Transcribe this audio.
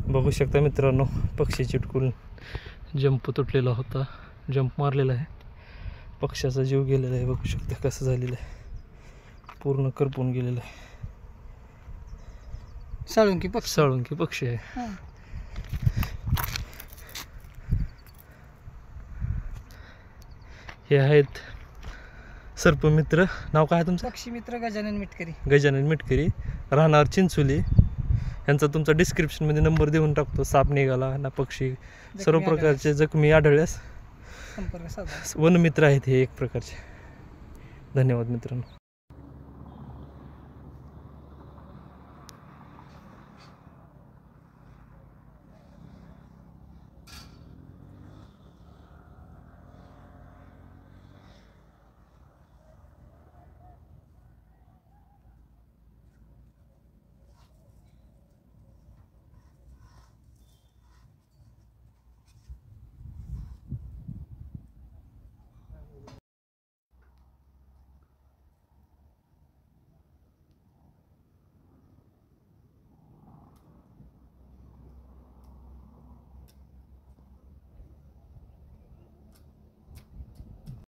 बघू शकता मित्रांनो, पक्षी चिटकून जंप तुटलेला होता, जंप मारलेला आहे, पक्ष्याचा जीव गेलेला आहे. बघू शकता कसं झालेलं आहे, पूर्ण करपून गेलेलं आहे. साळुंकी पक्षी आहे. हे आहेत सर्पमित्र. नाव काय आहे तुमचं? पक्षी मित्र गजानन मिटकरी. गजानन मिटकरी, राहणार चिंचोली. यांचा तुमचा डिस्क्रिप्शनमध्ये नंबर देऊन टाकतो. साप निघाला ना, पक्षी सर्व प्रकारचे जखमी आढळल्यास संपर्क साधा. वनमित्र आहेत हे एक प्रकारचे. धन्यवाद मित्रांनो.